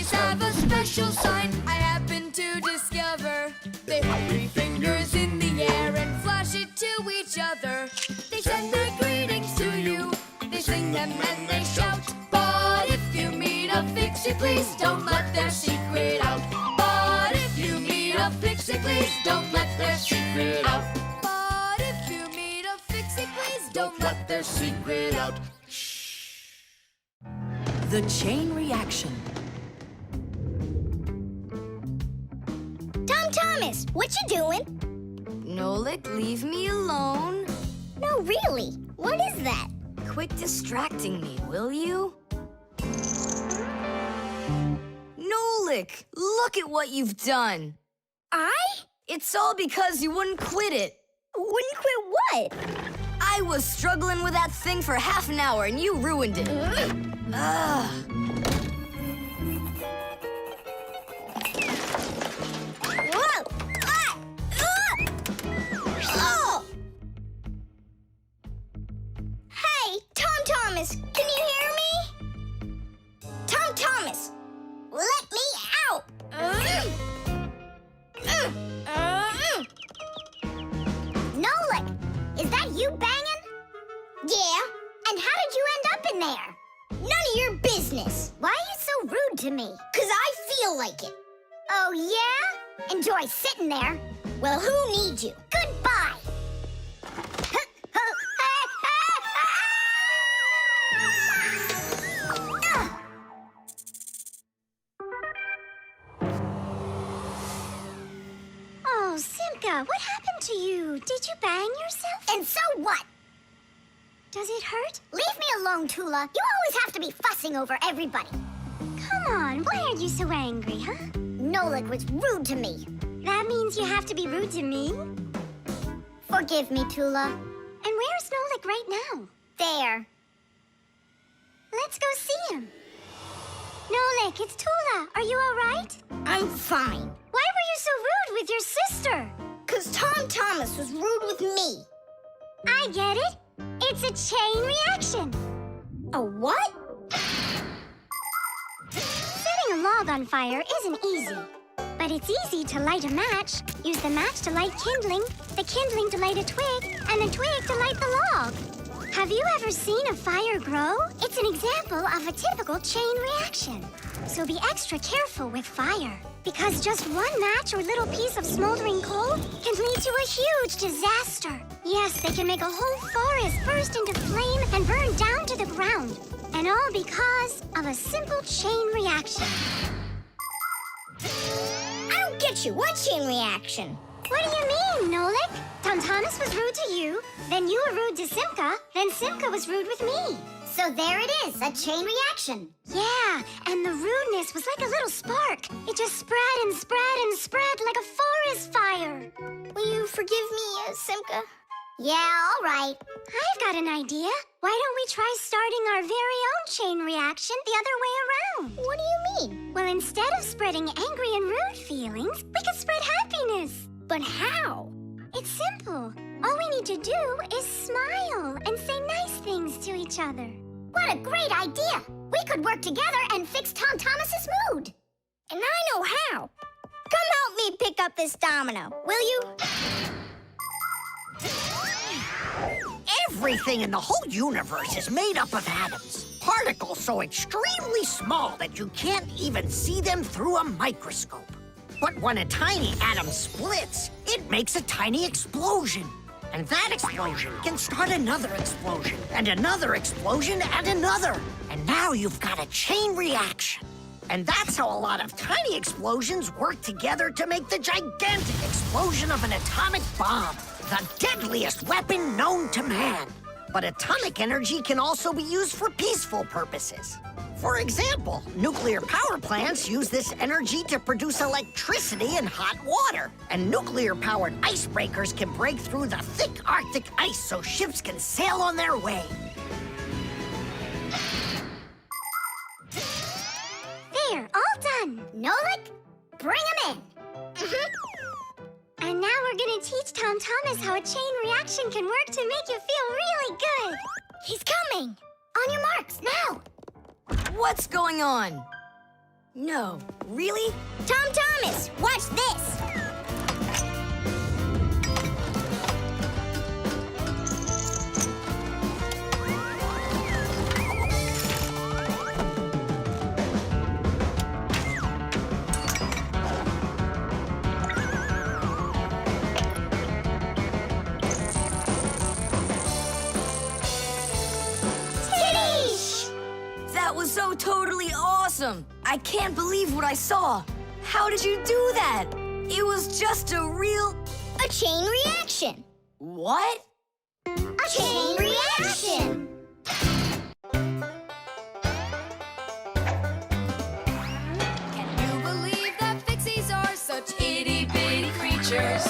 trees have a special sign I happen to discover. They hold 3 fingers in the air and flash it to each other. They send their greetings to you, they sing them and they shout. But if you meet a pixie, please don't let their secret out. But if you meet a pixie, please don't let their secret out. But if you meet a pixie, please don't let their secret out. The chain reaction. Tom Thomas, what you doing? Nolik, leave me alone. No, really. What is that? Quit distracting me, will you? Nolik, look at what you've done. It's all because you wouldn't quit it. Wouldn't quit what? I was struggling with that thing for half an hour and you ruined it. Ugh. Whoa! Oh! Hey, Tom Thomas, can you hear me? Tom Thomas, let me out! Nolik, is that you banging? Yeah, and how did you end up in there? None of your business. Why are you so rude to me? 'Cause I feel like it. Oh, yeah? Enjoy sitting there. Well, who needs you? Goodbye. Oh, Simka, what happened to you? Did you bang yourself? And so what? Does it hurt? Leave me alone, Tula. You always have to be fussing over everybody. Come on, why are you so angry, huh? Nolik was rude to me. That means you have to be rude to me? Forgive me, Tula. And where's Nolik right now? There. Let's go see him. Nolik, it's Tula. Are you all right? I'm fine. Why were you so rude with your sister? 'Cause Tom Thomas was rude with me. I get it. It's a chain reaction. A what? Setting a log on fire isn't easy. But it's easy to light a match. Use the match to light kindling, the kindling to light a twig, and the twig to light the log. Have you ever seen a fire grow? It's an example of a typical chain reaction. So be extra careful with fire, because just one match or little piece of smoldering coal can lead to a huge disaster. Yes, they can make a whole forest burst into flame and burn down to the ground. And all because of a simple chain reaction. I don't get you. What chain reaction? What do you mean, Nolik? Tom Thomas was rude to you, then you were rude to Simka, then Simka was rude with me. So there it is, a chain reaction. Yeah, and the rudeness was like a little spark. It just spread and spread and spread like a forest fire. Will you forgive me, Simka? Yeah, all right. I've got an idea. Why don't we try starting our very own chain reaction the other way around? What do you mean? Well, instead of spreading angry and rude feelings, we could spread happiness. But how? It's simple. All we need to do is smile and say nice things to each other. What a great idea! We could work together and fix Tom Thomas's mood. And I know how. Come help me pick up this domino, will you? Everything in the whole universe is made up of atoms. Particles so extremely small that you can't even see them through a microscope. But when a tiny atom splits, it makes a tiny explosion. And that explosion can start another explosion, and another explosion, and another. And now you've got a chain reaction. And that's how a lot of tiny explosions work together to make the gigantic explosion of an atomic bomb, the deadliest weapon known to man. But atomic energy can also be used for peaceful purposes. For example, nuclear power plants use this energy to produce electricity and hot water. And nuclear-powered icebreakers can break through the thick Arctic ice so ships can sail on their way. There, all done. Nolik, bring him in. And now we're gonna teach Tom Thomas how a chain reaction can work to make you feel really good. He's coming. On your marks, now. What's going on? No, really? Tom Thomas, watch this. That was so totally awesome! I can't believe what I saw! How did you do that? It was just a real... A chain reaction. What? A chain reaction. Can you believe that pixies are such itty-bitty creatures?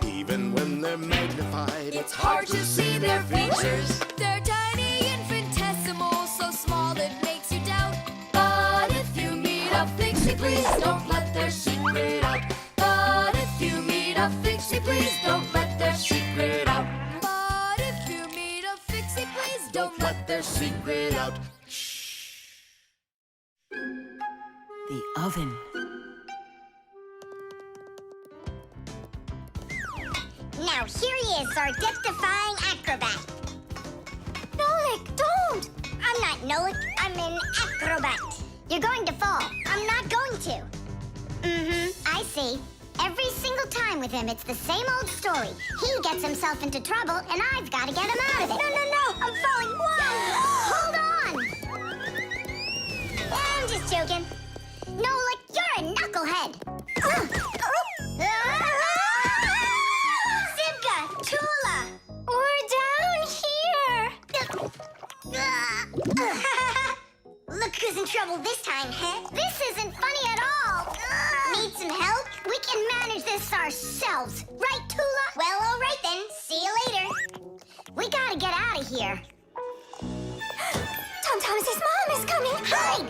Even when they're magnified, It's hard to see their features. They're tiny, infinitesimal, so small it makes you doubt. But if you meet a pixie, please don't let their secret out. But if you meet a pixie, please don't let their secret out. But if you meet a pixie, please don't let their secret out. The oven. Now here he is, our death-defying acrobat. Nolik, don't! I'm not Nolik, I'm an acrobat. You're going to fall. I'm not going to. I see. Every single time with him, it's the same old story. He gets himself into trouble, and I've got to get him out of it. No, I'm falling. Whoa! Hold on! I'm just joking. Nolik, you're a knucklehead. Simka, Tula, we're down here. Look who's in trouble this time, huh? This isn't funny at all. Need some help? We can manage this ourselves. Right, Tula? Well, all right then. See you later. We gotta get out of here. Tom Thomas's mom is coming. Hide!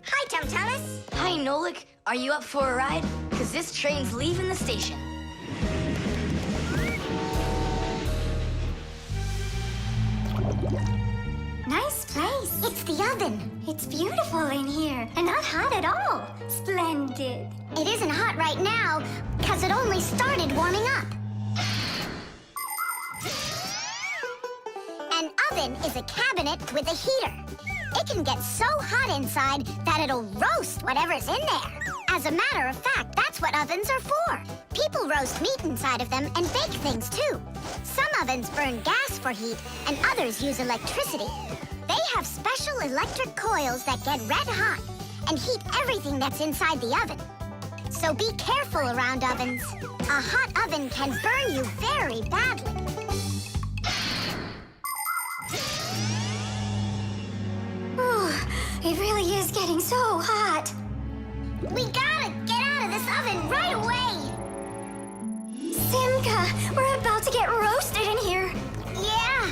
Hi, Tom Thomas. Hi, Nolik. Are you up for a ride? Because this train's leaving the station. Nice place. It's the oven. It's beautiful in here and not hot at all. Splendid. It isn't hot right now because it only started warming up. An oven is a cabinet with a heater. It can get so hot inside that it'll roast whatever's in there. As a matter of fact, that's what ovens are for. People roast meat inside of them and bake things too. Some ovens burn gas for heat and others use electricity. They have special electric coils that get red hot and heat everything that's inside the oven. So be careful around ovens. A hot oven can burn you very badly. It really is getting so hot. We gotta get out of this oven right away. Simka, we're about to get roasted in here. Yeah,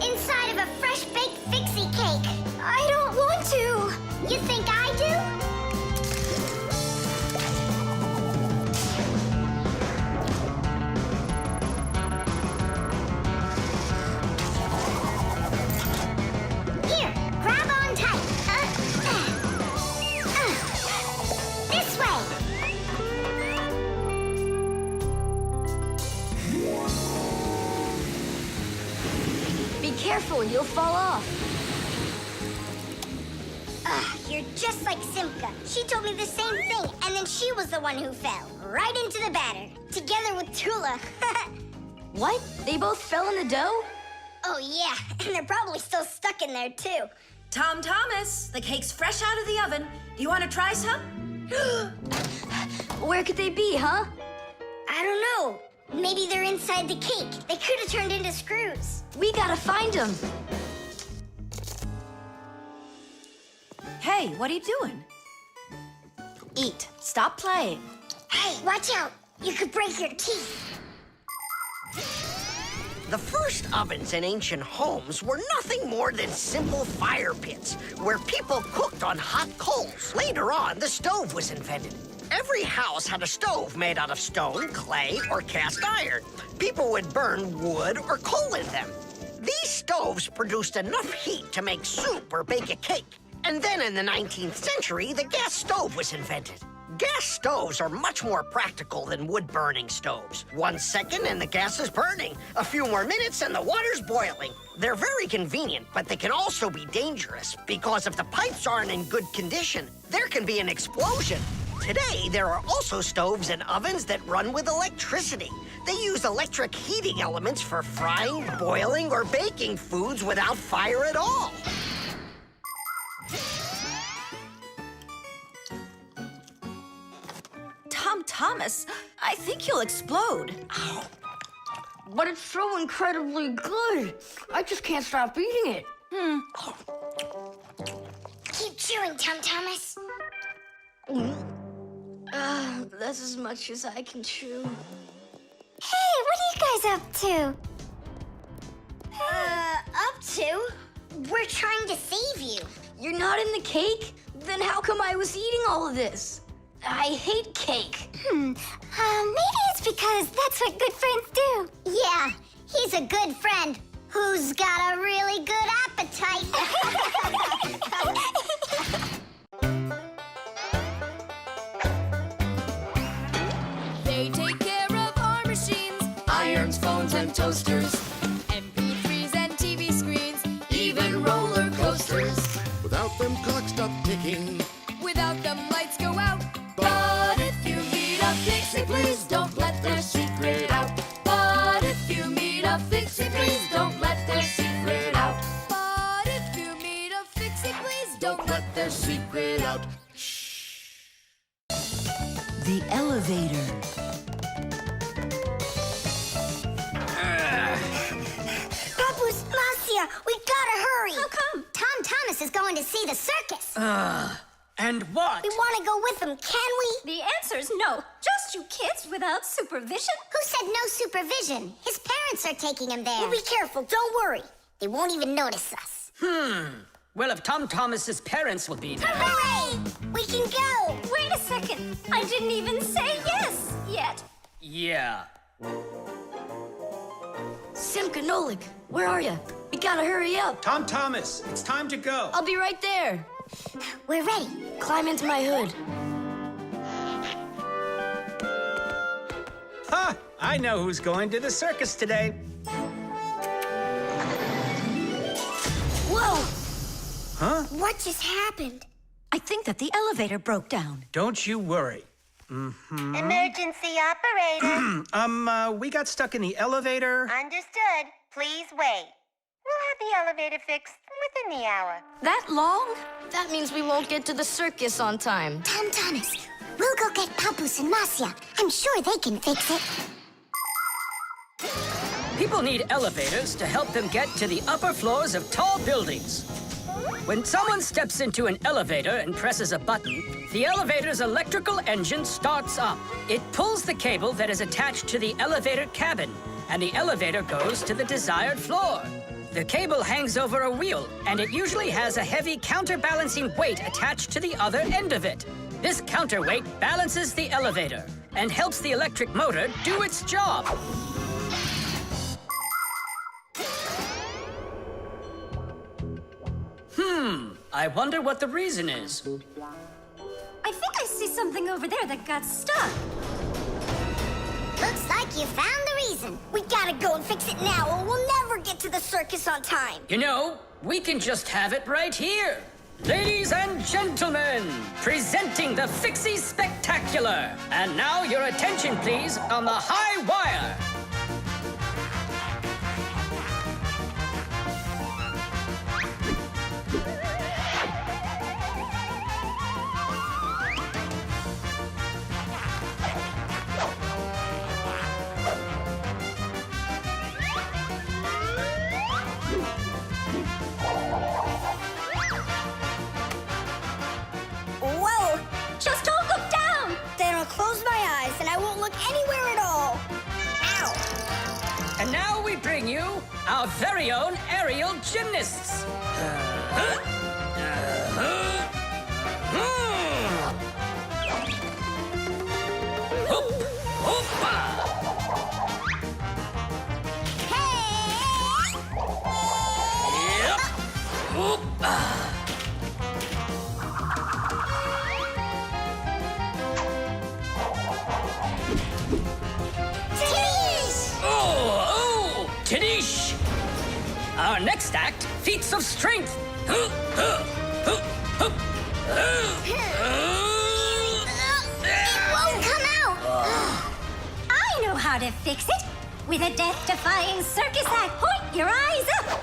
inside of a fresh-baked fixie cake. I don't want to. You think I do? Here, grab on tight. This way. Be careful, you'll fall off. You're just like Simka. She told me the same thing, and then she was the one who fell. Right into the batter. Together with Tula. What? They both fell in the dough? Oh, yeah. And they're probably still stuck in there, too. Tom Thomas, the cake's fresh out of the oven. Do you want to try some? Where could they be, huh? I don't know. Maybe they're inside the cake. They could have turned into screws. We gotta find them. Hey, what are you doing? Eat. Stop playing. Hey, watch out. You could break your teeth. The first ovens in ancient homes were nothing more than simple fire pits where people cooked on hot coals. Later on, the stove was invented. Every house had a stove made out of stone, clay, or cast iron. People would burn wood or coal in them. These stoves produced enough heat to make soup or bake a cake. And then in the 19th century, the gas stove was invented. Gas stoves are much more practical than wood-burning stoves. 1 second and the gas is burning. A few more minutes and the water's boiling. They're very convenient, but they can also be dangerous because if the pipes aren't in good condition, there can be an explosion. Today, there are also stoves and ovens that run with electricity. They use electric heating elements for frying, boiling, or baking foods without fire at all. Thomas, I think you'll explode. But it's so incredibly good. I just can't stop eating it. Keep chewing, Tom Thomas. That's as much as I can chew. Hey, what are you guys up to? Up to? We're trying to save you. You're not in the cake? Then how come I was eating all of this? I hate cake. Maybe it's because that's what good friends do. Yeah, he's a good friend who's got a really good appetite. They take care of our machines, irons, phones, and toasters, MP3s and TV screens, even roller coasters. Without them, clocks stop ticking. Without them, lights go out. But if you meet a pixie, please don't let their secret out. But if you meet a pixie, please don't let their secret out. But if you meet a pixie, please don't let their secret out. The elevator. Papu's, Marcia, we gotta hurry. How come? Tom Thomas is going to see the circus. And what? We want to go with him, can we? The answer's no. Just you kids without supervision. Who said no supervision? His parents are taking him there. We'll be careful, don't worry. They won't even notice us. Well, if Tom Thomas's parents will be there. Hooray! We can go! Wait a second. I didn't even say yes yet. Yeah. Simka Nolik, where are you? We gotta hurry up. Tom Thomas, it's time to go. I'll be right there. We're ready. Climb into my hood. Ha! I know who's going to the circus today. Whoa! Huh? What just happened? I think that the elevator broke down. Don't you worry. Emergency operator. We got stuck in the elevator. Understood. Please wait. We'll have the elevator fixed within the hour. That long? That means we won't get to the circus on time. Tom Thomas, we'll go get Papu's and Marcia. I'm sure they can fix it. People need elevators to help them get to the upper floors of tall buildings. When someone steps into an elevator and presses a button, the elevator's electrical engine starts up. It pulls the cable that is attached to the elevator cabin, and the elevator goes to the desired floor. The cable hangs over a wheel, and it usually has a heavy counterbalancing weight attached to the other end of it. This counterweight balances the elevator and helps the electric motor do its job. I wonder what the reason is. I think I see something over there that got stuck. Looks like you found the reason. We gotta go and fix it now, or we'll never get to the circus on time. You know, we can just have it right here. Ladies and gentlemen, presenting the Fixie Spectacular. And now your attention, please, on the high wire. Whoa! Just don't look down! Then I'll close my eyes and I won't look anywhere at all. Ow! our very own aerial gymnasts. Oh, Tadish! Our next act, feats of strength. Won't come out! I know how to fix it. With a death-defying circus act. Point your eyes up!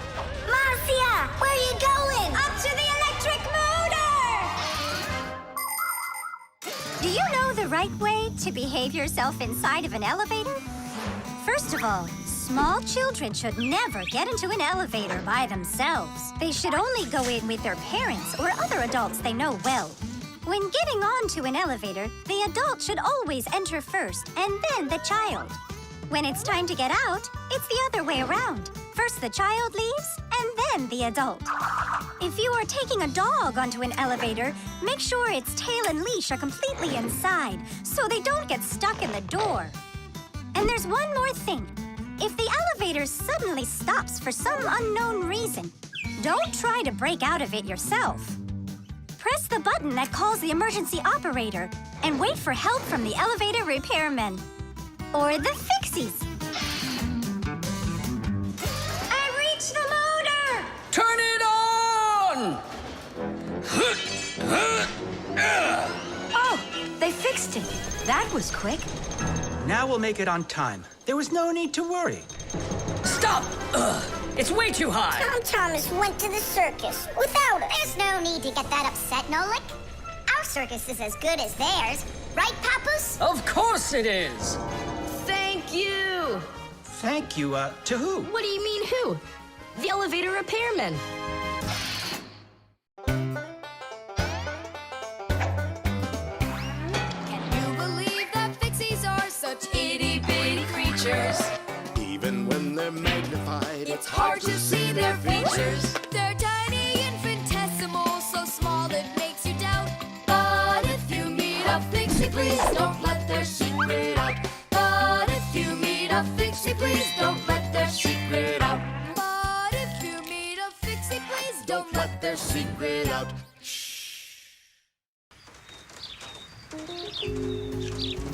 Marcia, where are you going? Up to the electric motor! Do you know the right way to behave yourself inside of an elevator? First of all, small children should never get into an elevator by themselves. They should only go in with their parents or other adults they know well. When getting onto an elevator, the adult should always enter first and then the child. When it's time to get out, it's the other way around. First the child leaves, and then the adult. If you are taking a dog onto an elevator, make sure its tail and leash are completely inside, so they don't get stuck in the door. And there's one more thing. If the elevator suddenly stops for some unknown reason, don't try to break out of it yourself. Press the button that calls the emergency operator and wait for help from the elevator repairmen. Or the fixies. I reached the motor! Turn it on! Oh, they fixed it. That was quick. Now we'll make it on time. There was no need to worry. Stop! It's way too high. Tom Thomas went to the circus without us. There's no need to get that upset, Nolik. Our circus is as good as theirs. Right, Papoose? Of course it is. Thank you. Thank you, to who? What do you mean, who? The elevator repairman. Can you believe that fixies are such itty-bitty creatures? Even when they're magnified, It's hard to see their features. They're tiny, infinitesimal, so small it makes you doubt. But if you meet a fixie, please don't let their secret out. But if you meet a fixie, please don't let their secret out. But if you meet a fixie, please don't let their secret out.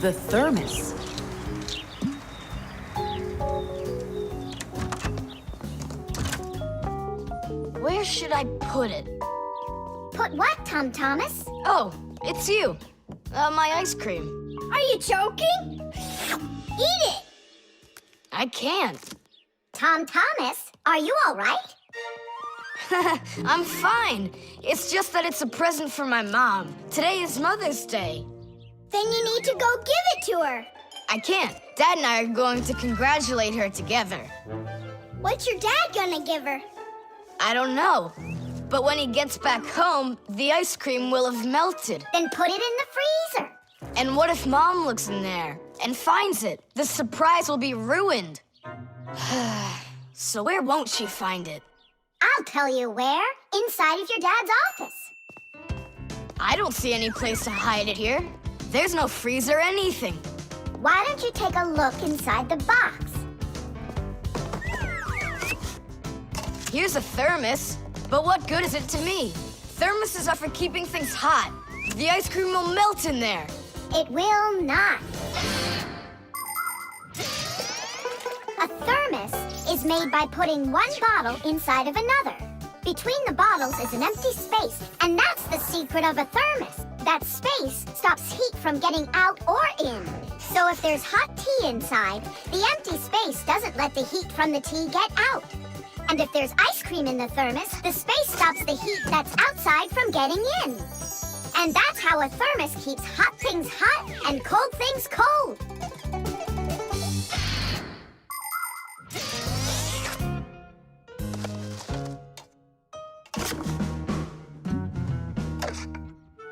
The thermos. Where should I put it? Put what, Tom Thomas? Oh, it's you. My ice cream. Are you joking? Eat it! I can't. Tom Thomas, are you all right? I'm fine. It's just that it's a present for my mom. Today is Mother's Day. Then you need to go give it to her. I can't. Dad and I are going to congratulate her together. What's your dad gonna give her? I don't know. But when he gets back home, the ice cream will have melted. Then put it in the freezer. And what if Mom looks in there and finds it? The surprise will be ruined. So where won't she find it? I'll tell you where. Inside of your dad's office. I don't see any place to hide it here. There's no freezer or anything. Why don't you take a look inside the box? Here's a thermos, but what good is it to me? Thermoses are for keeping things hot. The ice cream will melt in there. It will not. A thermos is made by putting one bottle inside of another. Between the bottles is an empty space, and that's the secret of a thermos. That space stops heat from getting out or in. So if there's hot tea inside, the empty space doesn't let the heat from the tea get out. And if there's ice cream in the thermos, the space stops the heat that's outside from getting in. And that's how a thermos keeps hot things hot and cold things cold.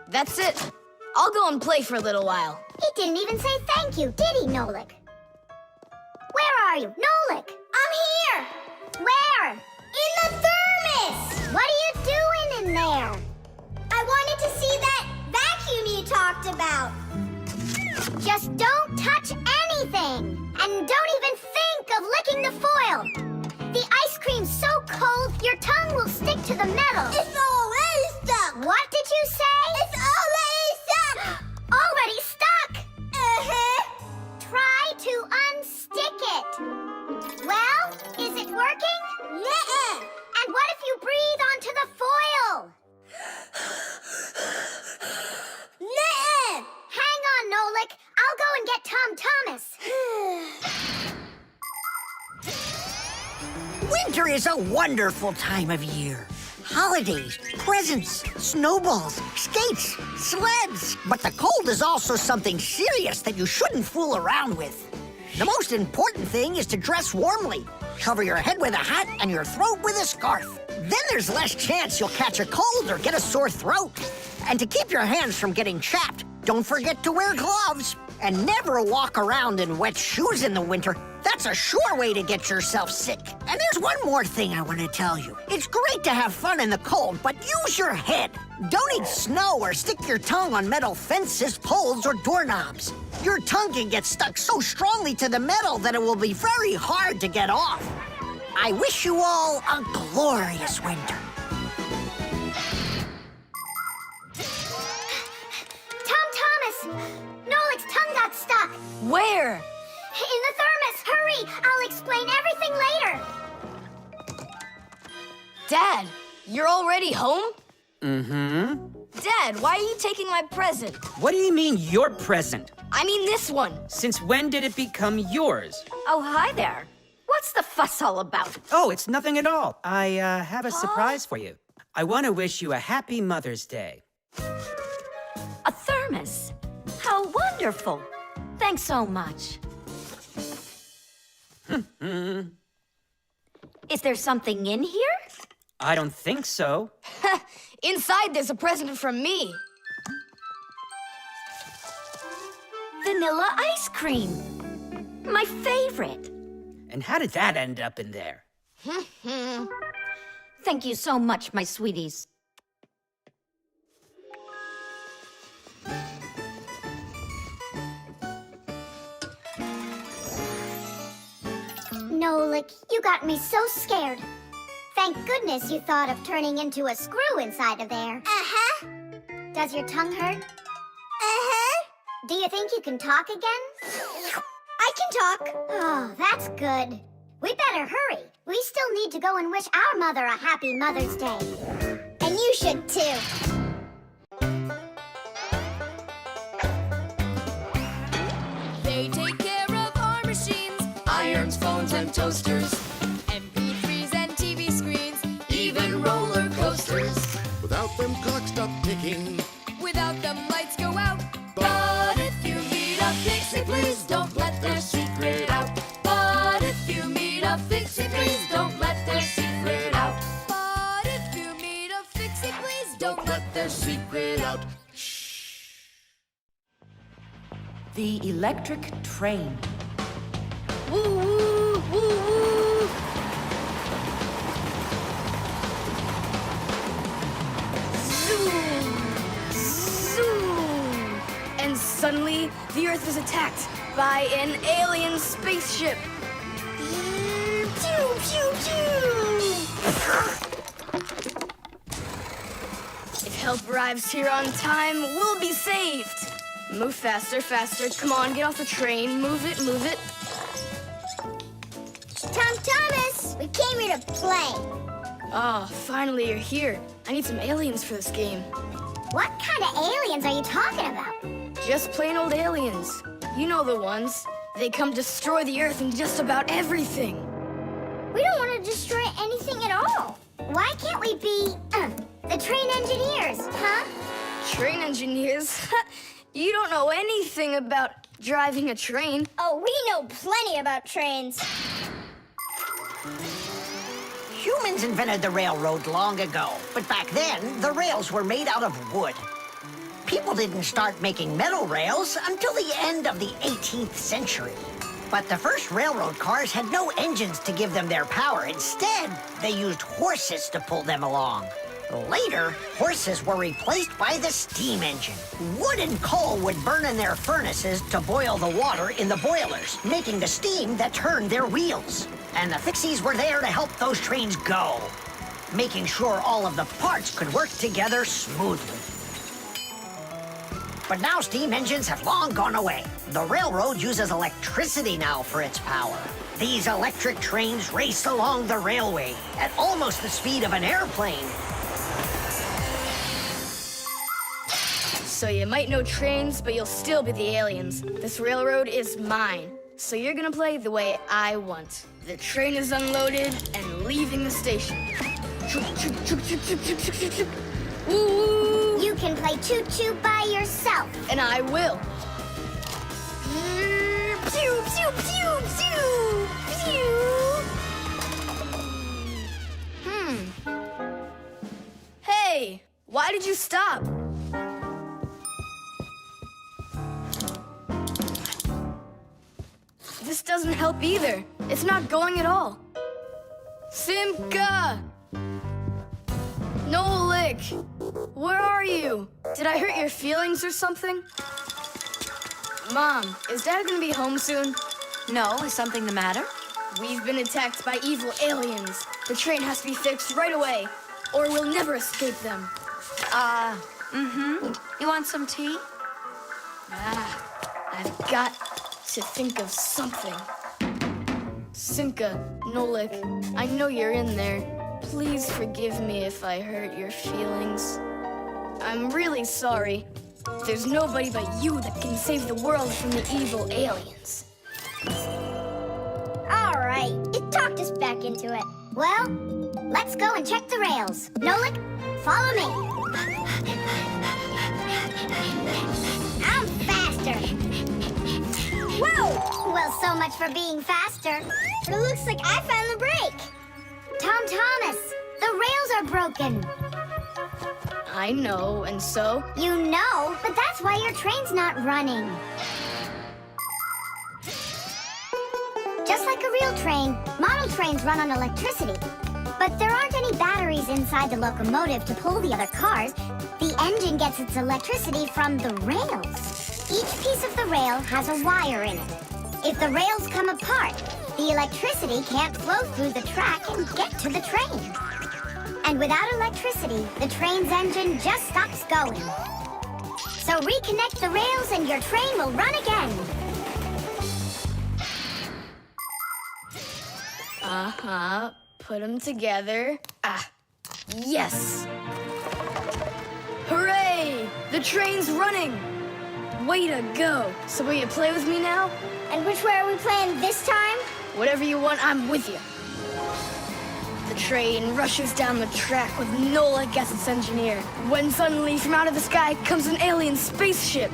That's it. I'll go and play for a little while. He didn't even say thank you, did he, Nolik? Where are you? Nolik! I'm here! Just don't touch anything! And don't even think of licking the foil! The ice cream's so cold, your tongue will stick to the metal. It's already stuck! What did you say? It's already stuck! Already stuck! Try to unstick it. Well, is it working? Yeah. And what if you breathe onto the foil? Yeah. Hang on, Nolik. I'll go and get Tom Thomas. Winter is a wonderful time of year. Holidays, presents, snowballs, skates, sleds. But the cold is also something serious that you shouldn't fool around with. The most important thing is to dress warmly. Cover your head with a hat and your throat with a scarf. Then there's less chance you'll catch a cold or get a sore throat. And to keep your hands from getting chapped, don't forget to wear gloves. And never walk around in wet shoes in the winter. That's a sure way to get yourself sick. And there's one more thing I want to tell you. It's great to have fun in the cold, but use your head. Don't eat snow or stick your tongue on metal fences, poles, or doorknobs. Your tongue can get stuck so strongly to the metal that it will be very hard to get off. I wish you all a glorious winter. Tom Thomas! Nolik's tongue got stuck. Where? In the thermos. Hurry! I'll explain everything later. Dad, you're already home? Mm-hmm. Dad, why are you taking my present? What do you mean, your present? I mean this one. Since when did it become yours? Oh, hi there. What's the fuss all about? Oh, it's nothing at all. I have a surprise for you. I want to wish you a happy Mother's Day. A thermos. How wonderful. Thanks so much. Is there something in here? I don't think so. Inside there's a present from me. Vanilla ice cream. My favorite. And how did that end up in there? Thank you so much, my sweeties. Nolik, you got me so scared. Thank goodness you thought of turning into a screw inside of there. Uh-huh. Does your tongue hurt? Uh-huh. Do you think you can talk again? I can talk. Oh, that's good. We better hurry. We still need to go and wish our mother a happy Mother's Day. And you should too. They take care of our machines, irons, phones, and toasters, MP3s and TV screens, even roller coasters. Without them, clocks stop ticking. Without them, lights go out. But if you meet a pixie, please don't let their secret out. But if you meet a pixie, please don't let their secret out. But if you meet a pixie, please don't let their secret out. The electric train. Woo, woo, woo, woo. Zoom, zoom. And suddenly, the Earth is attacked by an alien spaceship. Pew, pew, pew. If help arrives here on time, we'll be saved. Move faster, faster. Come on, get off the train. Move it, move it. Tom Thomas, we came here to play. Oh, finally you're here. I need some aliens for this game. What kind of aliens are you talking about? Just plain old aliens. You know the ones. They come destroy the Earth and just about everything. We don't want to destroy anything at all. Why can't we be, the train engineers, huh? Train engineers? You don't know anything about driving a train. Oh, we know plenty about trains. Humans invented the railroad long ago, but back then, the rails were made out of wood. People didn't start making metal rails until the end of the 18th century. But the first railroad cars had no engines to give them their power. Instead, they used horses to pull them along. Later, horses were replaced by the steam engine. Wood and coal would burn in their furnaces to boil the water in the boilers, making the steam that turned their wheels. And the Fixies were there to help those trains go, making sure all of the parts could work together smoothly. But now steam engines have long gone away. The railroad uses electricity now for its power. These electric trains race along the railway at almost the speed of an airplane. So you might know trains, but you'll still be the aliens. This railroad is mine. So you're gonna play the way I want. The train is unloaded and leaving the station. Woo! You can play choo-choo by yourself. And I will. Pew, pew, pew, pew, pew. Hey, why did you stop? This doesn't help either. It's not going at all. Simka! Nolik! Where are you? Did I hurt your feelings or something? Mom, is Dad gonna be home soon? No, is something the matter? We've been attacked by evil aliens. The train has to be fixed right away, or we'll never escape them. You want some tea? I've got to think of something. Simka, Nolik, I know you're in there. Please forgive me if I hurt your feelings. I'm really sorry. There's nobody but you that can save the world from the evil aliens. All right, it talked us back into it. Well, let's go and check the rails. Nolik, follow me. I'm faster. Whoa! Well, so much for being faster. It looks like I found the brake. Tom Thomas, the rails are broken. I know, and so? You know, but that's why your train's not running. Just like a real train, model trains run on electricity. But there aren't any batteries inside the locomotive to pull the other cars. The engine gets its electricity from the rails. Each piece of the rail has a wire in it. If the rails come apart, the electricity can't flow through the track and get to the train. And without electricity, the train's engine just stops going. So reconnect the rails and your train will run again. Put them together. Yes! Hooray! The train's running! Way to go! So will you play with me now? And which way are we playing this time? Whatever you want, I'm with you. The train rushes down the track with Nolik as its engineer, when suddenly from out of the sky comes an alien spaceship.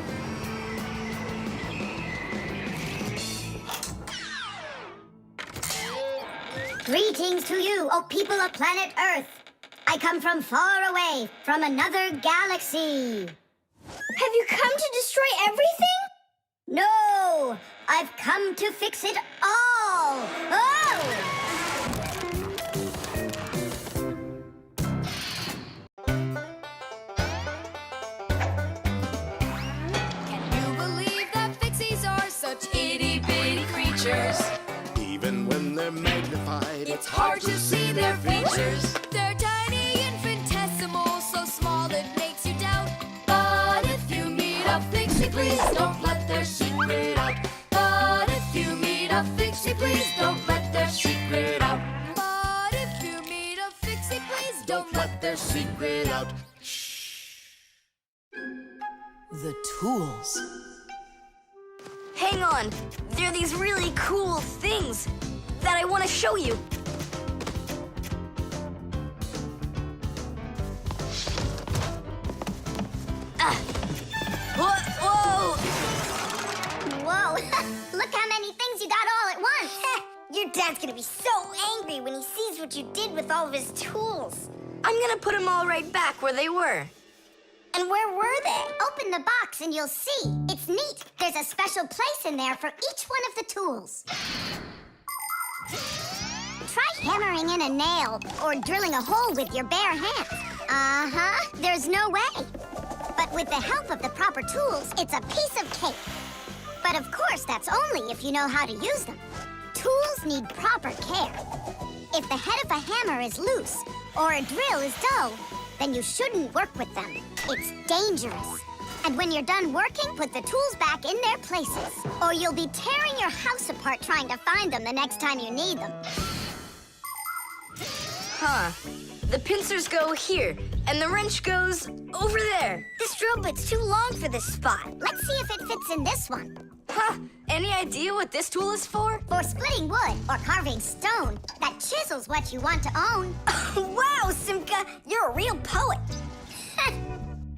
Greetings to you, O people of planet Earth. I come from far away, from another galaxy. Have you come to destroy everything? No, I've come to fix it all. Oh! Even when they're magnified, It's hard to see their features. They're tiny, infinitesimal, so small it makes you doubt. But if you meet a Fixie, please don't let their secret out. But if you meet a Fixie, please don't let their secret out. But if you meet a Fixie, please don't let their secret out. The tools. Hang on, there are these really cool things that I want to show you. Whoa! Whoa, look how many things you got all at once. Your dad's gonna be so angry when he sees what you did with all of his tools. I'm gonna put them all right back where they were. And where were they? Open the box and you'll see. It's neat. There's a special place in there for each one of the tools. Try hammering in a nail or drilling a hole with your bare hands. Uh-huh, there's no way. But with the help of the proper tools, it's a piece of cake. But of course, that's only if you know how to use them. Tools need proper care. If the head of a hammer is loose, or a drill is dull, then you shouldn't work with them. It's dangerous. And when you're done working, put the tools back in their places, or you'll be tearing your house apart trying to find them the next time you need them. Huh. The pincers go here, and the wrench goes over there. This drill bit's too long for this spot. Let's see if it fits in this one. Huh. Any idea what this tool is for? For splitting wood or carving stone, that chisel's what you want to own. Wow, Simka, you're a real poet.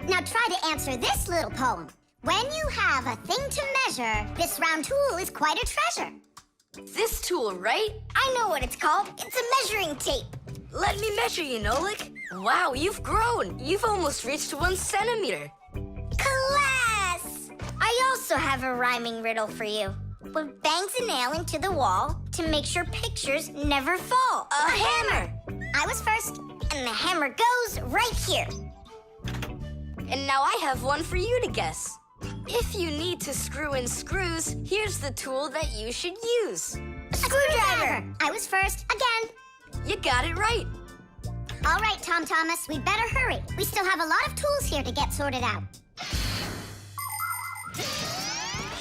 Now try to answer this little poem. When you have a thing to measure, this round tool is quite a treasure. This tool, right? I know what it's called. It's a measuring tape. Let me measure you, Nolik. Wow, you've grown. You've almost reached 1 centimeter. Class! I also have a rhyming riddle for you. What bangs a nail into the wall to make sure pictures never fall? A hammer! I was first, and the hammer goes right here. And now I have one for you to guess. If you need to screw in screws, here's the tool that you should use. A screwdriver! I was first, again. You got it right. All right, Tom Thomas, we better hurry. We still have a lot of tools here to get sorted out.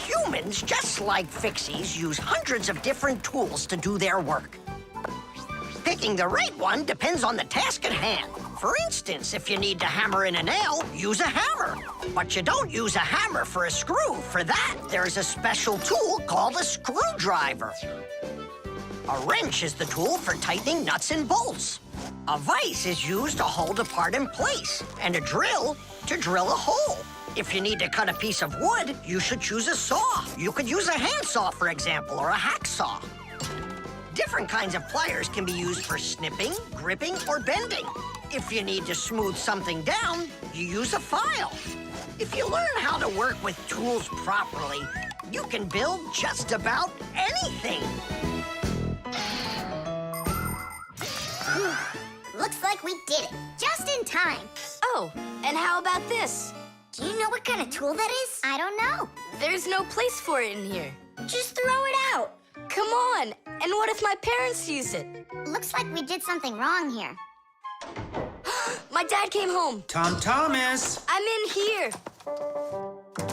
Humans, just like Fixies, use hundreds of different tools to do their work. Picking the right one depends on the task at hand. For instance, if you need to hammer in a nail, use a hammer. But you don't use a hammer for a screw. For that, there's a special tool called a screwdriver. A wrench is the tool for tightening nuts and bolts. A vise is used to hold a part in place, and a drill to drill a hole. If you need to cut a piece of wood, you should choose a saw. You could use a handsaw, for example, or a hacksaw. Different kinds of pliers can be used for snipping, gripping, or bending. If you need to smooth something down, you use a file. If you learn how to work with tools properly, you can build just about anything. Looks like we did it, just in time. Oh, and how about this? Do you know what kind of tool that is? I don't know. There's no place for it in here. Just throw it out. Come on. And what if my parents use it? Looks like we did something wrong here. My dad came home. Tom Thomas! I'm in here.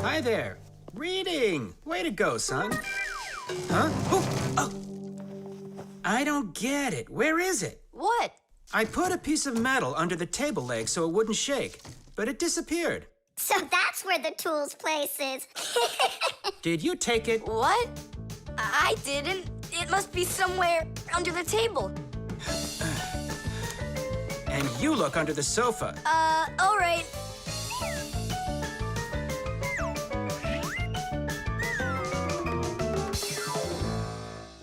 Hi there. Reading. Way to go, son. Huh? Oh! I don't get it. Where is it? What? I put a piece of metal under the table leg so it wouldn't shake, but it disappeared. So that's where the tools place is. Did you take it? What? I didn't. It must be somewhere under the table. And you look under the sofa. All right.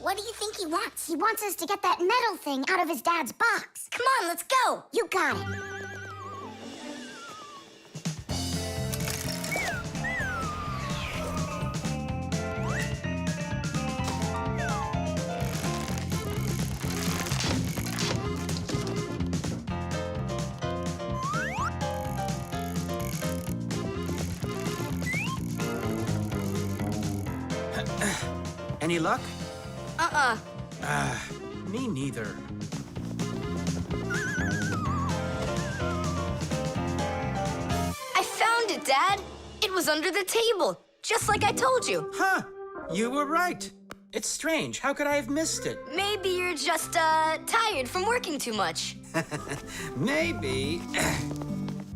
What do you think he wants? He wants us to get that metal thing out of his dad's box. Come on, let's go. You got it. Any luck? Uh-uh. Me neither. I found it, Dad. It was under the table, just like I told you. Huh. You were right. It's strange. How could I have missed it? Maybe you're just, tired from working too much. Maybe.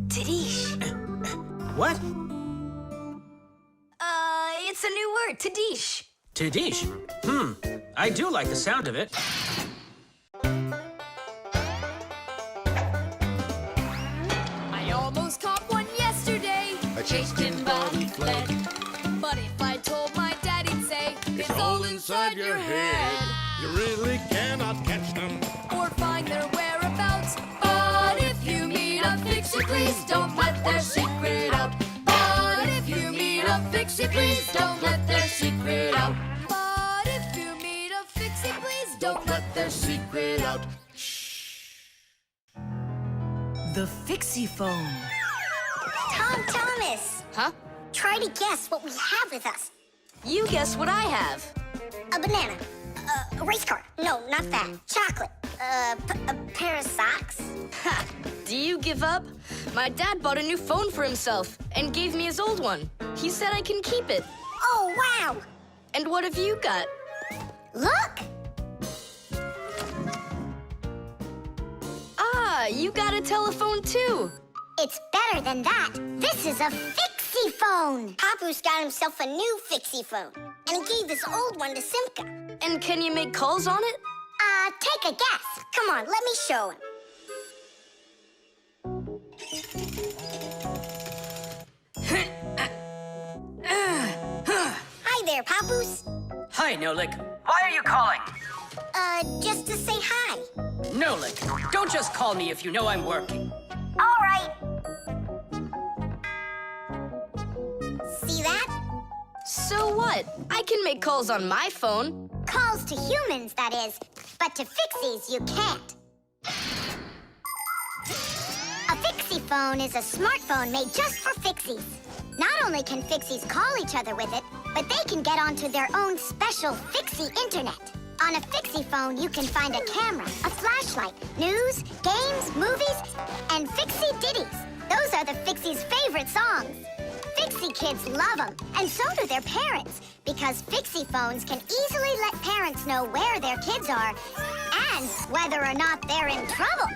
Tadish. What? It's a new word, Tadish. Tadish. I do like the sound of it. I almost caught one yesterday. I chased him, but he fled. But if I told my dad, he'd say, It's all inside your head. You really cannot catch them. or find their whereabouts. But if you meet a fixie, please don't let their secret out. But if you meet a fixie, please don't let their secret out. But if you meet a fixie, please don't let their secret out. The Fixie Phone. Tom Thomas, Huh? try to guess what we have with us. You guess what I have. A banana. A race car. No, not that. Chocolate. A pair of socks. Ha! Do you give up? My dad bought a new phone for himself and gave me his old one. He said I can keep it. Oh, wow. And what have you got? Look. Ah, you got a telephone too. It's better than that. This is a Fixie phone. Papu's got himself a new Fixie phone. And he gave this old one to Simka. And can you make calls on it? Take a guess. Come on, let me show him. Hi there, Papoose. Hi, Nolik. Why are you calling? Just to say hi. Nolik, don't just call me if you know I'm working. All right. See that? So what? I can make calls on my phone. Calls to humans, that is. But to Fixies, you can't. A Fixie phone is a smartphone made just for Fixies. Not only can Fixies call each other with it, but they can get onto their own special Fixie internet. On a Fixie phone, you can find a camera, a flashlight, news, games, movies, and Fixie ditties. Those are the Fixies' favorite songs. Fixie kids love them, and so do their parents, because Fixie phones can easily let parents know where their kids are and whether or not they're in trouble.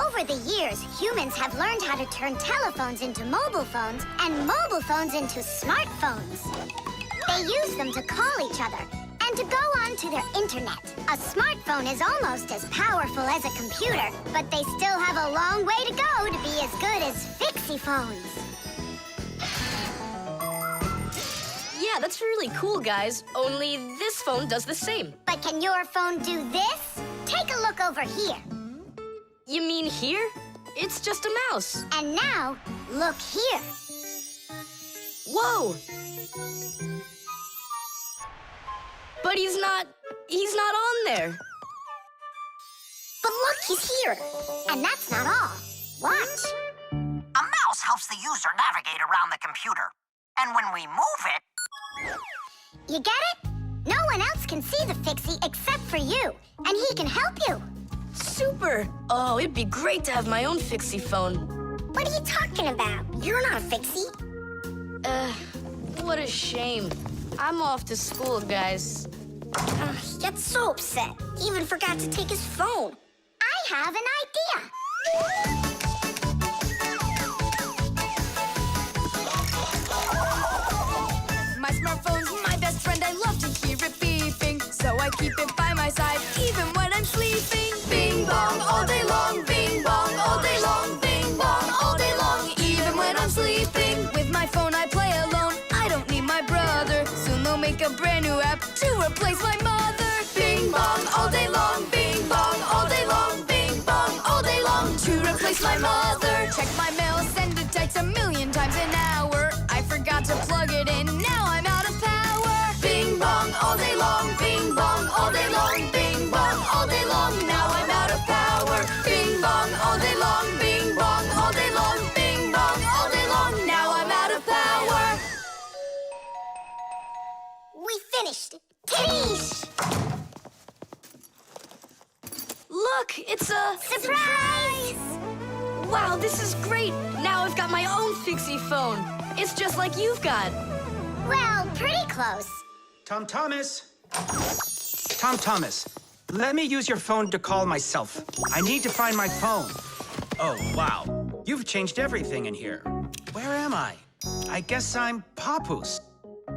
Over the years, humans have learned how to turn telephones into mobile phones and mobile phones into smartphones. They use them to call each other and to go onto their internet. A smartphone is almost as powerful as a computer, but they still have a long way to go to be as good as Fixie phones. Yeah, that's really cool, guys. Only this phone does the same. But can your phone do this? Take a look over here. You mean here? It's just a mouse. And now, look here. Whoa! But he's not on there. But look, he's here. And that's not all. Watch. A mouse helps the user navigate around the computer. And when we move it... You get it? No one else can see the Fixie except for you. And he can help you. Super! Oh, it'd be great to have my own Fixie phone. What are you talking about? You're not a Fixie. What a shame. I'm off to school, guys. He gets so upset. He even forgot to take his phone. I have an idea. My smartphone's my best friend. I love to hear it beeping, so I keep it by my side even when I'm sleeping. Bing bong all day long, bing bong all day long, bing bong all day long, even when I'm sleeping. With my phone I play alone. I don't need my brother. Soon they'll make a brand new app to replace my mother. Bing bong all day long, bing bong all day long, bing bong all day long, to replace my mother. Check my mail, send a text 1,000,000 times an hour. I forgot to plug it in, now I'm out of power. Bing bong all day long, bing bong all day long, bing bong all day long, now I'm out of power. Bing bong all day long, bing bong all day long, bing bong all day long, now I'm out of power. We finished. Tish! Look, it's a... Surprise! Wow, this is great! Now I've got my own Fixie phone. It's just like you've got. Well, pretty close. Tom Thomas! Tom Thomas, let me use your phone to call myself. I need to find my phone. Oh, wow. You've changed everything in here. Where am I? I guess I'm Papoose.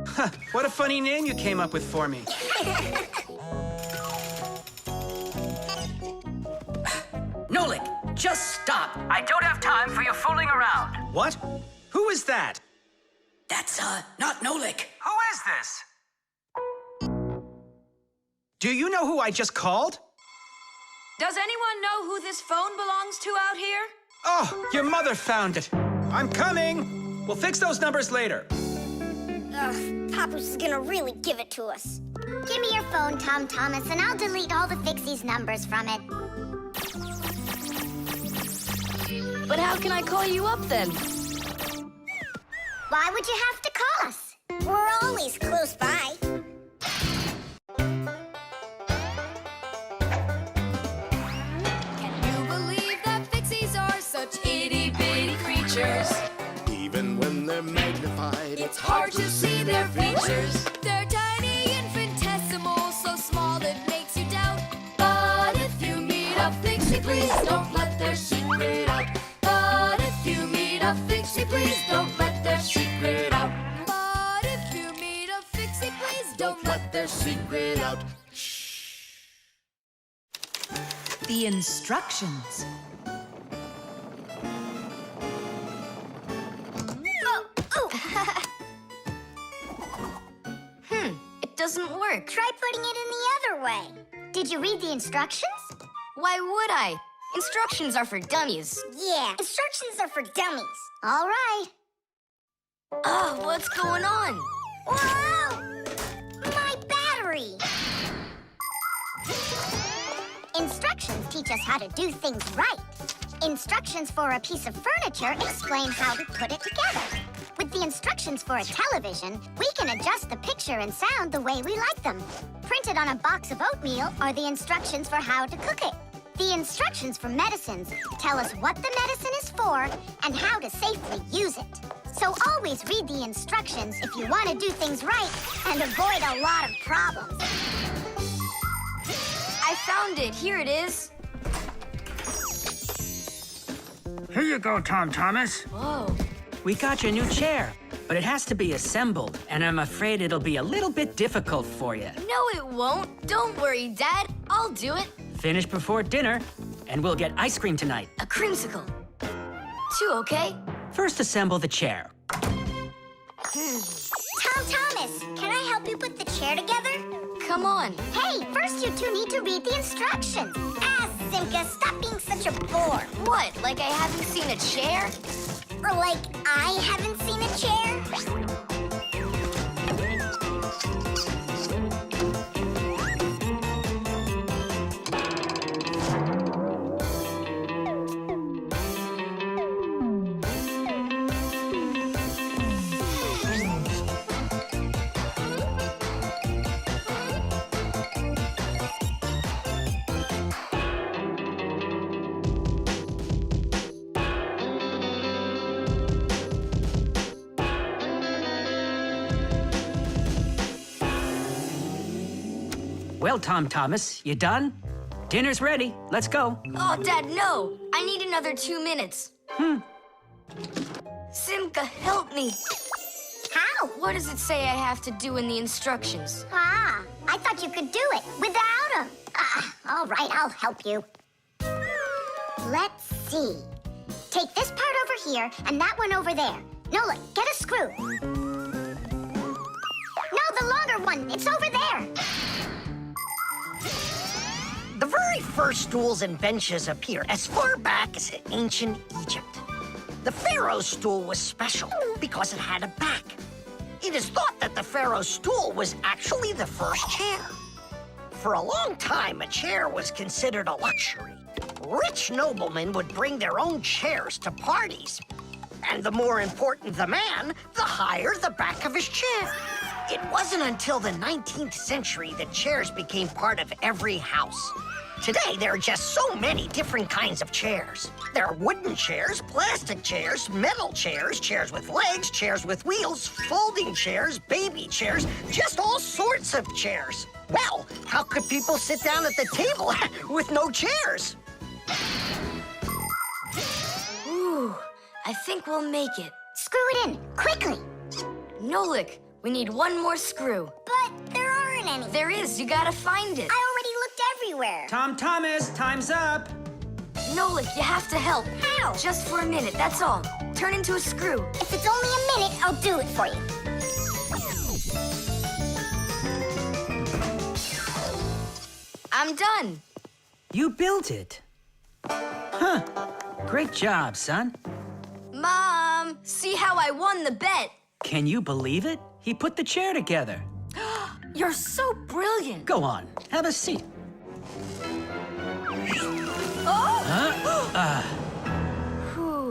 Huh, what a funny name you came up with for me. Nolik, just stop. I don't have time for your fooling around. What? Who is that? That's, not Nolik. Who is this? Do you know who I just called? Does anyone know who this phone belongs to out here? Oh, your mother found it. I'm coming. We'll fix those numbers later. Ugh, Papoose is gonna really give it to us. Give me your phone, Tom Thomas, and I'll delete all the Fixie's numbers from it. But how can I call you up then? Why would you have to call us? We're always close by. Can you believe that pixies are such itty-bitty creatures? Even when they're magnified, It's hard to see their features. They're tiny, infinitesimal, so small it makes you doubt. But if you meet a pixie, please don't let their secret out. But if you meet a pixie, please don't let their secret out. But if you meet a pixie, please don't let their secret out. The instructions. It doesn't work. Try putting it in the other way. Did you read the instructions? Why would I? Instructions are for dummies. Yeah, instructions are for dummies. All right. Oh, what's going on? Whoa! My battery! Instructions teach us how to do things right. Instructions for a piece of furniture explain how to put it together. With the instructions for a television, we can adjust the picture and sound the way we like them. Printed on a box of oatmeal are the instructions for how to cook it. The instructions for medicines tell us what the medicine is for and how to safely use it. So always read the instructions if you want to do things right and avoid a lot of problems. I found it. Here it is. Here you go, Tom Thomas. Whoa. We got you a new chair, but it has to be assembled, and I'm afraid it'll be a little bit difficult for you. No, it won't. Don't worry, Dad. I'll do it. Finish before dinner, and we'll get ice cream tonight. A creamsicle. 2, okay? First, assemble the chair. Tom Thomas, can I help you put the chair together? Come on. Hey, first you two need to read the instructions. Simka, stop being such a bore. What, like I haven't seen a chair? Or like I haven't seen a chair? Well, Tom Thomas, you done? Dinner's ready. Let's go. Oh, Dad, no. I need another 2 minutes. Simka, help me. How? What does it say I have to do in the instructions? Ah, I thought you could do it without him. All right, I'll help you. Let's see. Take this part over here and that one over there. Nola, get a screw. No, the longer one. It's over there. The very first stools and benches appear as far back as ancient Egypt. The pharaoh's stool was special because it had a back. It is thought that the pharaoh's stool was actually the first chair. For a long time, a chair was considered a luxury. Rich noblemen would bring their own chairs to parties. And the more important the man, the higher the back of his chair. It wasn't until the 19th century that chairs became part of every house. Today, there are just so many different kinds of chairs. There are wooden chairs, plastic chairs, metal chairs, chairs with legs, chairs with wheels, folding chairs, baby chairs, just all sorts of chairs. Well, how could people sit down at the table with no chairs? Ooh, I think we'll make it. Screw it in, quickly. Nolik, we need one more screw. But there aren't any. There is, you gotta find it. I already looked everywhere. Tom Thomas, time's up. Nolik, you have to help. How? Just for a minute, that's all. Turn into a screw. If it's only a minute, I'll do it for you. I'm done. You built it. Huh. Great job, son. Mom, see how I won the bet. Can you believe it? He put the chair together. You're so brilliant. Go on, have a seat. Oh! Huh? Whew.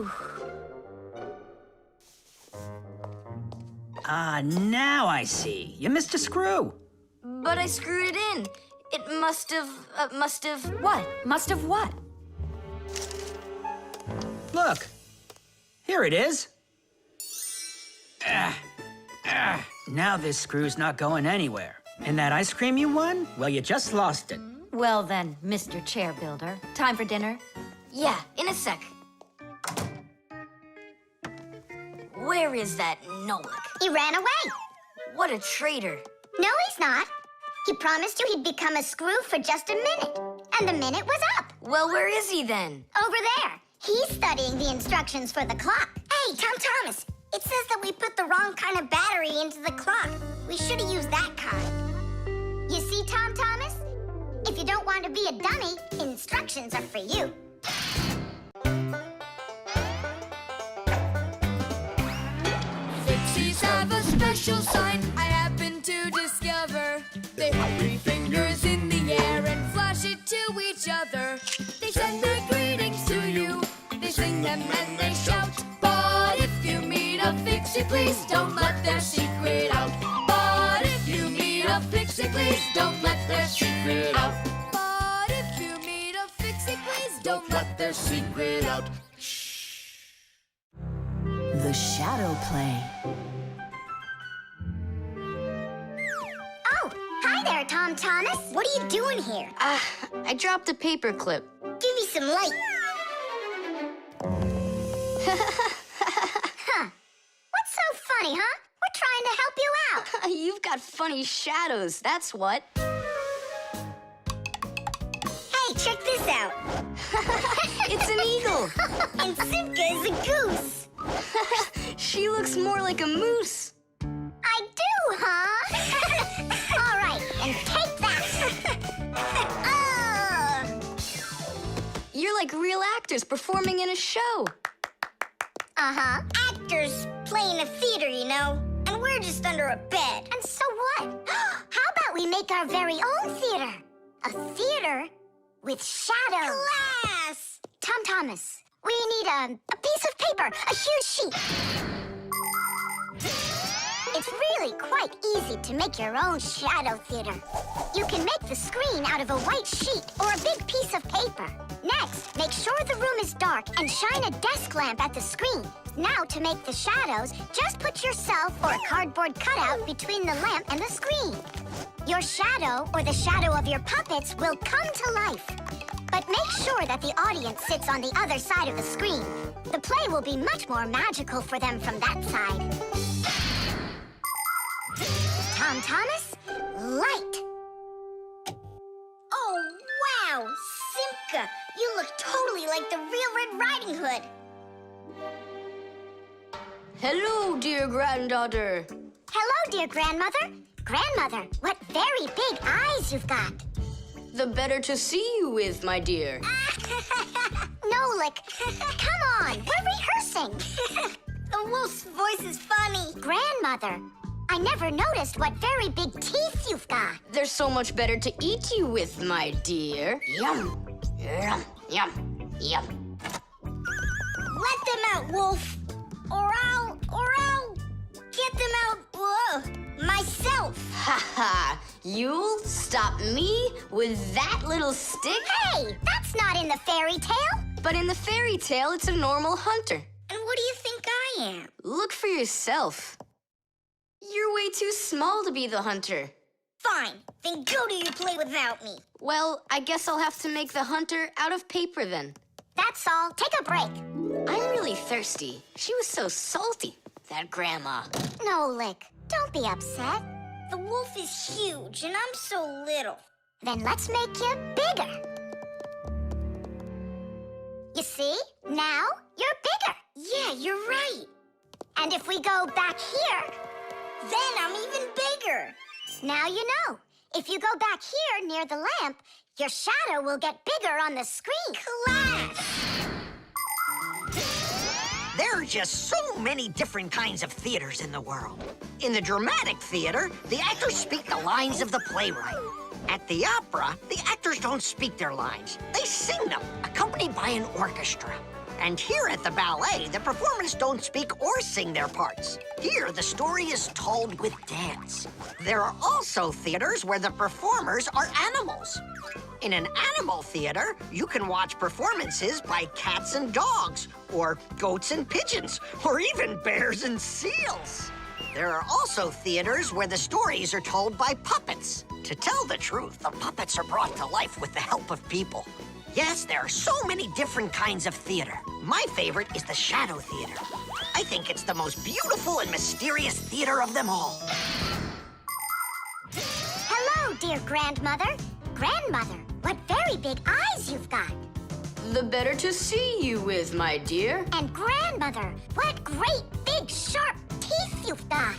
Ah, now I see. You missed a screw. But I screwed it in. It must have, what? Must have what? Look. Here it is. Now this screw's not going anywhere. And that ice cream you won? Well, you just lost it. Well then, Mr. Chair Builder, time for dinner? Yeah, in a sec. Where is that Nolik? He ran away. What a traitor. No, he's not. He promised you he'd become a screw for just a minute. And the minute was up. Well, where is he then? Over there. He's studying the instructions for the clock. Hey, Tom Thomas, it says that we put the wrong kind of battery into the clock. We should have used that kind. You see, Tom Thomas? If you don't want to be a dummy, instructions are for you. Fixies have a special sign I happen to discover. They hold 3 fingers in the air and flash it to each other. They send their greetings to you. They sing them and they shout. But if you meet a fixie, please don't let their secret out. But if you meet a fixie, please don't let their secret out. But if you meet a fixie, please don't let their secret out. The shadow play. Oh, hi there, Tom Thomas. What are you doing here? I dropped a paper clip. Give me some light. Huh. What's so funny, huh? We're trying to help you out. You've got funny shadows, that's what. Hey, check this out. It's an eagle. And Simka is a goose. She looks more like a moose. I do, huh? All right, and take that. You're like real actors performing in a show. Uh-huh. Actors playing a theater, you know. And we're just under a bed. And so what? How about we make our very own theater? A theater with shadows. Class! Tom Thomas, we need a piece of paper, a huge sheet. It's really quite easy to make your own shadow theater. You can make the screen out of a white sheet or a big piece of paper. Next, make sure the room is dark and shine a desk lamp at the screen. Now, to make the shadows, just put yourself or a cardboard cutout between the lamp and the screen. Your shadow or the shadow of your puppets will come to life. But make sure that the audience sits on the other side of the screen. The play will be much more magical for them from that side. Tom Thomas, light. Oh, wow, Simka, you look totally like the real Red Riding Hood. Hello, dear granddaughter. Hello, dear grandmother. Grandmother, what very big eyes you've got. The better to see you with, my dear. Nolik, come on, we're rehearsing. The wolf's voice is funny. Grandmother, I never noticed what very big teeth you've got. They're so much better to eat you with, my dear. Yum, yum, yum, yum. Let them out, wolf. Or I'll get them out myself. Ha ha! You'll stop me with that little stick? Hey, that's not in the fairy tale. But in the fairy tale, it's a normal hunter. And what do you think I am? Look for yourself. You're way too small to be the hunter. Fine, then go do your play without me. Well, I guess I'll have to make the hunter out of paper then. That's all. Take a break. I'm really thirsty. She was so salty, that grandma. Nolik, don't be upset. The wolf is huge and I'm so little. Then let's make you bigger. You see? Now you're bigger. Yeah, you're right. And if we go back here, then I'm even bigger. Now you know. If you go back here near the lamp, your shadow will get bigger on the screen. Class! There are just so many different kinds of theaters in the world. In the dramatic theater, the actors speak the lines of the playwright. At the opera, the actors don't speak their lines. They sing them, accompanied by an orchestra. And here at the ballet, the performers don't speak or sing their parts. Here, the story is told with dance. There are also theaters where the performers are animals. In an animal theater, you can watch performances by cats and dogs, or goats and pigeons, or even bears and seals. There are also theaters where the stories are told by puppets. To tell the truth, the puppets are brought to life with the help of people. Yes, there are so many different kinds of theater. My favorite is the Shadow Theater. I think it's the most beautiful and mysterious theater of them all. Hello, dear grandmother. Grandmother, what very big eyes you've got. The better to see you with, my dear. And grandmother, what great big sharp teeth you've got.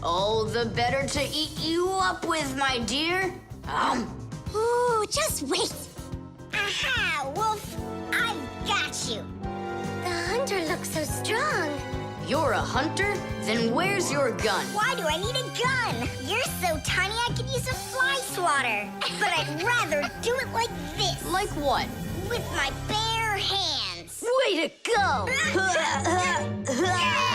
Oh, the better to eat you up with, my dear. Ooh, just wait. Aha, Wolf, I've got you. The hunter looks so strong. You're a hunter? Then where's your gun? Why do I need a gun? You're so tiny I could use a fly swatter. But I'd rather do it like this. Like what? With my bare hands. Way to go! Hooray!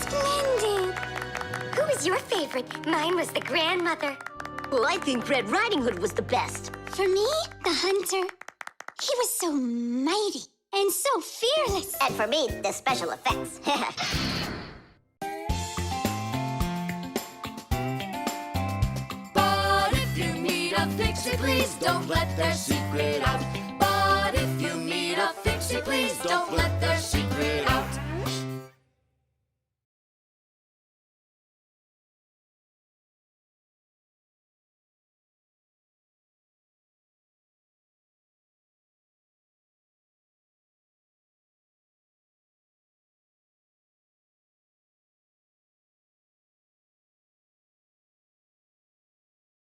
Splendid. Who was your favorite? Mine was the grandmother. Well, I think Red Riding Hood was the best. For me, the hunter. He was so mighty and so fearless. And for me, the special effects. But if you meet a pixie, please don't let their secret out. But if you meet a pixie, please don't let their secret out.